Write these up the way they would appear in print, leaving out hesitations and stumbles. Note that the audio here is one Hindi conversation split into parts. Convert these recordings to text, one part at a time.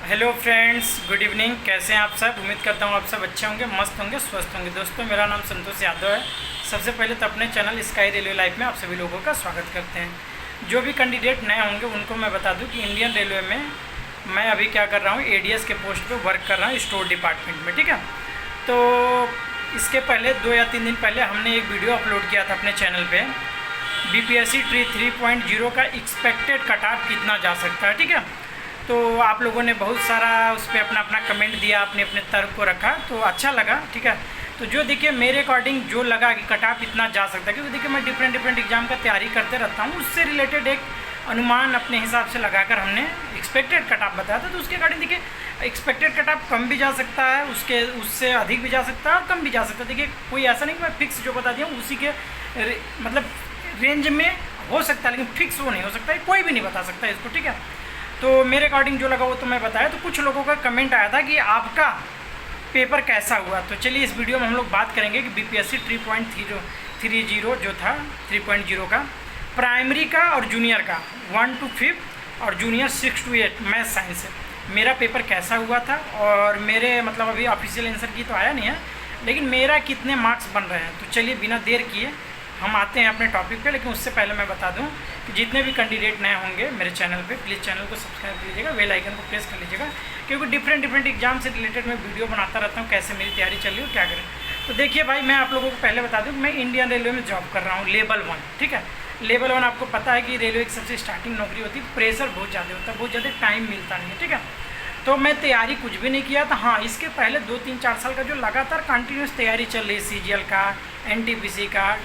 Hello friends, good evening. कैसे हैं आप सब? उम्मीद करता हूँ आप सब अच्छे होंगे, मस्त होंगे, स्वस्थ होंगे। दोस्तों, मेरा नाम संतोष यादव है। सबसे पहले तो अपने चैनल स्काई रेलवे लाइफ में आप सभी लोगों का स्वागत करते हैं। जो भी कैंडिडेट नए होंगे उनको मैं बता दूं कि इंडियन रेलवे में मैं अभी क्या कर रहा हूँ, एडीएस के पोस्ट पे वर्क कर रहा हूँ, स्टोर डिपार्टमेंट में। ठीक है, तो इसके पहले 2 या 3 दिन पहले हमने एक वीडियो अपलोड किया था अपने चैनल पर, बीपीएससी ट्री 3.0 का एक्सपेक्टेड कट ऑफ कितना जा सकता है। ठीक है, तो आप लोगों ने बहुत सारा उस पर अपना अपना कमेंट दिया, अपने अपने तर्क को रखा, तो अच्छा लगा। ठीक है, तो जो देखिए मेरे अकॉर्डिंग जो लगा कि कट ऑफ इतना जा सकता है, क्योंकि देखिए मैं डिफरेंट एग्जाम का तैयारी करते रहता हूँ, उससे रिलेटेड एक अनुमान अपने हिसाब से लगाकर हमने एक्सपेक्टेड कट ऑफ बताया था। तो उसके अकॉर्डिंग देखिए एक्सपेक्टेड कट ऑफ कम भी जा सकता है, उससे अधिक भी जा सकता है और कम भी जा सकता है। देखिए कोई ऐसा नहीं कि मैं फिक्स जो बता दिया उसी के मतलब रेंज में हो सकता है, लेकिन फिक्स वो नहीं हो सकता है, कोई भी नहीं बता सकता इसको। ठीक है, तो मेरे अकॉर्डिंग जो लगा वो तो मैं बताया। तो कुछ लोगों का कमेंट आया था कि आपका पेपर कैसा हुआ, तो चलिए इस वीडियो में हम लोग बात करेंगे कि बीपीएससी 3.30 जो था 3.0 का प्राइमरी का और जूनियर का 1 to 5 और जूनियर 6 to 8 मैथ साइंस से मेरा पेपर कैसा हुआ था। और मेरे मतलब अभी ऑफिशियल आंसर की तो आया नहीं है, लेकिन मेरा कितने मार्क्स बन रहे हैं। तो चलिए बिना देर किए हम आते हैं अपने टॉपिक पे। लेकिन उससे पहले मैं बता दूं कि जितने भी कैंडिडेट नए होंगे मेरे चैनल पे, प्लीज़ चैनल को सब्सक्राइब कर लीजिएगा, बेल आइकन को प्रेस कर लीजिएगा, क्योंकि डिफरेंट एग्जाम से रिलेटेड मैं वीडियो बनाता रहता हूँ, कैसे मेरी तैयारी चल रही है, क्या करें। तो देखिए भाई, मैं आप लोगों को पहले बता दूँ मैं इंडियन रेलवे में जॉब कर रहा हूँ, लेवल 1। ठीक है, लेवल 1 आपको पता है कि रेलवे की सबसे स्टार्टिंग नौकरी होती है, प्रेशर बहुत ज़्यादा होता है, बहुत ज़्यादा टाइम मिलता नहीं है। ठीक है, तो मैं तैयारी कुछ भी नहीं किया था। हाँ, इसके पहले 2-3-4 साल का जो लगातार कंटिन्यूस तैयारी चल रही, सीजीएल का, एनटीपीसी का,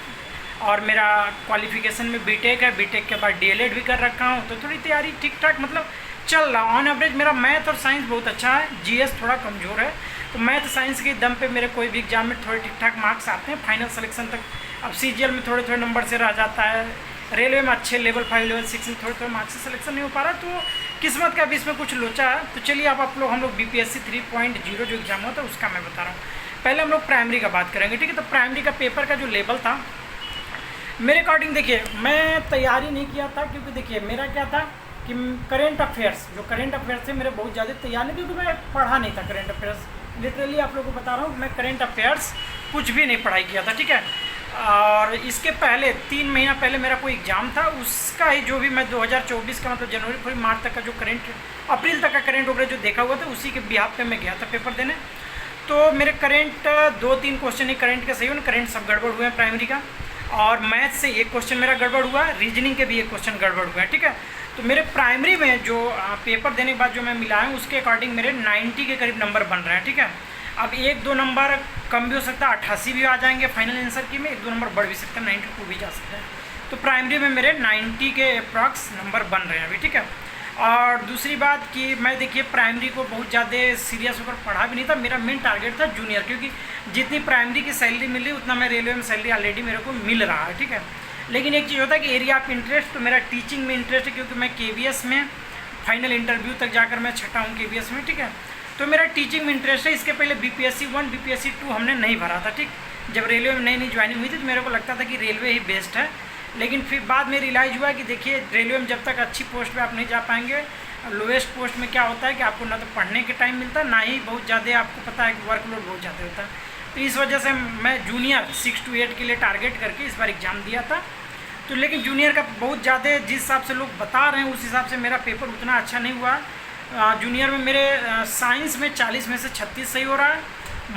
और मेरा क्वालिफिकेशन में बीटेक है, बीटेक के बाद डीएलएड भी कर रखा हूँ, तो थोड़ी तैयारी ठीक ठाक मतलब चल रहा। ऑन एवरेज मेरा मैथ और साइंस बहुत अच्छा है, जीएस थोड़ा कमज़ोर है। तो मैथ साइंस के दम पे मेरे कोई भी एग्जाम में थोड़े ठीक ठाक मार्क्स आते हैं, फाइनल सिलेक्शन तक। अब सीजीएल में थोड़े नंबर से रह जाता है, रेलवे में अच्छे लेवल 5 लेवल 6 में थोड़े मार्क्स से सिलेक्शन नहीं हो पा रहा, तो किस्मत का भी इसमें कुछ लोचा है। तो चलिए अब आप लोग हम लोग बीपीएससी 3.0 जो एग्जाम हुआ था उसका मैं बता रहा हूँ। पहले हम लोग प्राइमरी का बात करेंगे। ठीक है, तो प्राइमरी का पेपर का जो लेवल था मेरे अकॉर्डिंग, देखिए मैं तैयारी नहीं किया था, क्योंकि देखिए मेरा क्या था कि करेंट अफेयर्स थे मेरे बहुत ज़्यादा तैयार नहीं, क्योंकि मैं पढ़ा नहीं था करेंट अफेयर्स। लिटरली आप लोगों को बता रहा हूँ, मैं करेंट अफेयर्स कुछ भी नहीं पढ़ाई किया था। ठीक है, और इसके पहले 3 महीना पहले मेरा कोई एग्ज़ाम था, उसका ही जो भी मैं 2024 का मतलब जनवरी फरवरी मार्च तक का जो अप्रैल तक का करेंट वगैरह जो देखा हुआ था, उसी के बिहाफ पे मैं गया था पेपर देने। तो मेरे करेंट 2-3 क्वेश्चन ही करेंट के सही हुए, करेंट सब गड़बड़ हुए हैं प्राइमरी का, और मैथ से एक क्वेश्चन मेरा गड़बड़ हुआ, रीजनिंग के भी एक क्वेश्चन गड़बड़ हुआ है। ठीक है, तो मेरे प्राइमरी में जो पेपर देने के बाद जो मैं मिलाया हूँ उसके अकॉर्डिंग मेरे 90 के करीब नंबर बन रहे हैं। ठीक है, अब 1-2 नंबर कम भी हो सकता है, 88 भी आ जाएंगे फाइनल आंसर की में, 1-2 नंबर बढ़ भी सकता है, 92 भी जा सकता है। तो प्राइमरी में मेरे 90 के अप्रॉक्स नंबर बन रहे हैं अभी। ठीक है, और दूसरी बात कि मैं देखिए प्राइमरी को बहुत ज़्यादा सीरियस होकर पढ़ा भी नहीं था। मेरा मेन टारगेट था जूनियर, क्योंकि जितनी प्राइमरी की सैलरी मिल रही उतना मैं रेलवे में सैलरी ऑलरेडी मेरे को मिल रहा है। ठीक है, लेकिन एक चीज़ होता है कि एरिया ऑफ इंटरेस्ट, तो मेरा टीचिंग में इंटरेस्ट है, क्योंकि मैं केवीएस में फाइनल इंटरव्यू तक जाकर मैं छठा हूँ केवीएस में। ठीक है, तो मेरा टीचिंग में इंटरेस्ट है। इसके पहले बीपीएससी 1 बीपीएससी 2 हमने नहीं भरा था। ठीक, जब रेलवे में नई ज्वाइनिंग हुई थी तो मेरे को लगता था कि रेलवे ही बेस्ट है, लेकिन फिर बाद में रियलाइज़ हुआ कि देखिए रेलवे में जब तक अच्छी पोस्ट पे आप नहीं जा पाएंगे, लोएस्ट पोस्ट में क्या होता है कि आपको ना तो पढ़ने के टाइम मिलता है, ना ही बहुत ज़्यादा आपको पता है कि वर्कलोड बहुत ज़्यादा होता है। तो इस वजह से मैं जूनियर 6 to 8 के लिए टारगेट करके इस बार एग्ज़ाम दिया था। तो लेकिन जूनियर का बहुत ज़्यादा जिस हिसाब से लोग बता रहे हैं उस हिसाब से मेरा पेपर उतना अच्छा नहीं हुआ। जूनियर में मेरे साइंस में 40 में से 36 सही हो रहा है,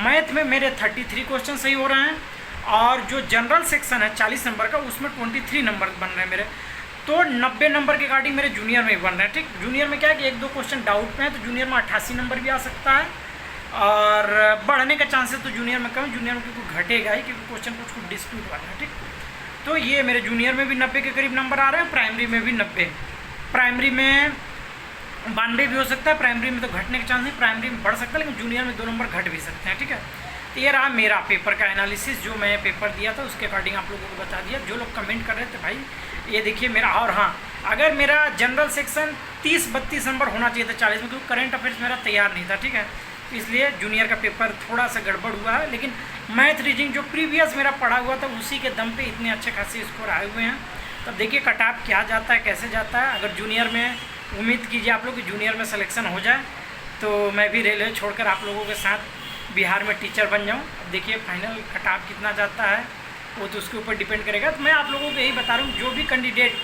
मैथ में मेरे 33 क्वेश्चन सही हो रहे हैं, और जो जनरल सेक्शन है 40 नंबर का उसमें 23 नंबर बन रहे हैं मेरे। तो 90 नंबर के अकॉर्डिंग मेरे जूनियर में बन रहे हैं। ठीक, जूनियर में क्या है कि 1-2 क्वेश्चन डाउट में है, तो जूनियर में 88 नंबर भी आ सकता है, और बढ़ने का चांसेस तो जूनियर में कम, जूनियर में क्योंकि घटेगा ही, क्योंकि क्वेश्चन कुछ डिस्प्यूट वाला है। ठीक, तो ये मेरे जूनियर में भी 90 के करीब नंबर आ रहे हैं, प्राइमरी में भी 90, प्राइमरी में 92 भी हो सकता है। प्राइमरी में तो घटने के चांस नहीं, प्राइमरी में बढ़ सकता है, लेकिन जूनियर में 2 नंबर घट भी सकते हैं। ठीक है, तो ये रहा मेरा पेपर का एनालिसिस, जो मैं पेपर दिया था उसके अकॉर्डिंग आप लोगों को बता दिया। जो लोग कमेंट कर रहे थे भाई ये देखिए मेरा, और हाँ अगर मेरा जनरल सेक्शन 30-32 नंबर होना चाहिए था 40 में, क्योंकि करंट अफेयर्स मेरा तैयार नहीं था। ठीक है, इसलिए जूनियर का पेपर थोड़ा सा गड़बड़ हुआ है, लेकिन मैथ रीजनिंग जो प्रीवियस मेरा पढ़ा हुआ था उसी के दम पे इतने अच्छे खासे स्कोर आए हुए हैं। तब देखिए कट ऑफ क्या जाता है, कैसे जाता है। अगर जूनियर में उम्मीद कीजिए आप लोग कि जूनियर में सिलेक्शन हो जाए, तो मैं भी रेलवे छोड़कर आप लोगों के साथ बिहार में टीचर बन जाऊँ। अब देखिए फाइनल कट ऑफ कितना जाता है वो तो उसके ऊपर डिपेंड करेगा। तो मैं आप लोगों को यही बता रहा हूँ, जो भी कैंडिडेट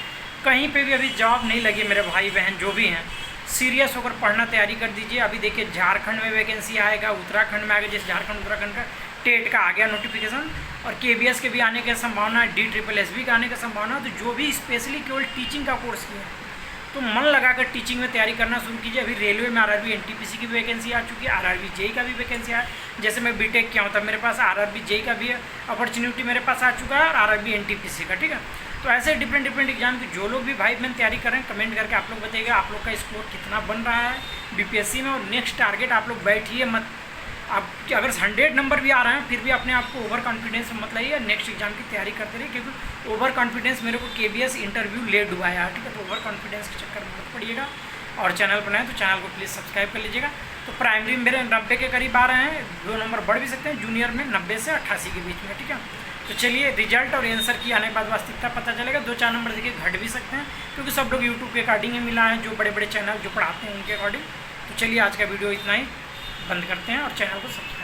कहीं पे भी अभी जॉब नहीं लगी, मेरे भाई बहन जो भी हैं, सीरियस होकर पढ़ना तैयारी कर दीजिए। अभी देखिए झारखंड में वैकेंसी आएगा, उत्तराखंड में आएगा, जैसे झारखंड उत्तराखंड का टेट का आ गया नोटिफिकेशन, और KBS के भी आने की संभावना है, DSSB का आने की संभावना है। तो जो भी स्पेशली केवल टीचिंग का कोर्स किया है तो मन लगाकर टीचिंग में तैयारी करना शुरू कीजिए। अभी रेलवे में RRB NTPC की भी वैकेंसी आ चुकी है, RRB JEE का भी वैकेंसी है। जैसे मैं बीटेक किया हूँ तब मेरे पास RRB JEE का भी अपॉर्चुनिटी मेरे पास आ चुका है, और RRB NTPC का, ठीक है। तो ऐसे डिफरेंट एग्जाम की जो लोग भी भाई बहन तैयारी कर रहे हैं, कमेंट करके आप लोग बताइएगा आप लोग का स्कोर कितना बन रहा है BPSC में। और नेक्स्ट टारगेट आप लोग बैठिए मत, आप अगर 100 नंबर भी आ रहे हैं फिर भी अपने आप को ओवर कॉन्फिडेंस मत लाइए, नेक्स्ट एग्जाम की तैयारी करते रहिए। क्योंकि ओवर कॉन्फिडेंस मेरे को KBS इंटरव्यू ले डुबाया, ठीक है। तो ओवर कॉन्फिडेंस के चक्कर में मत पड़िएगा। और चैनल बनाए तो चैनल को प्लीज़ सब्सक्राइब कर लीजिएगा। तो प्राइमरी में मेरे 90 के करीब आ रहे हैं, 2 नंबर बढ़ भी सकते हैं, जूनियर में 90 से 88 के बीच में, ठीक है। तो चलिए रिजल्ट और आंसर की आने के बाद वास्तविकता पता चलेगा। 2-4 नंबर देखिए घट भी सकते हैं, क्योंकि सब लोग यूट्यूब के अकॉर्डिंग ही मिला है, जो बड़े बड़े चैनल जो पढ़ाते हैं उनके अकॉर्डिंग। तो चलिए आज का वीडियो इतना ही, बंद करते हैं और चैनल को सब्सक्राइब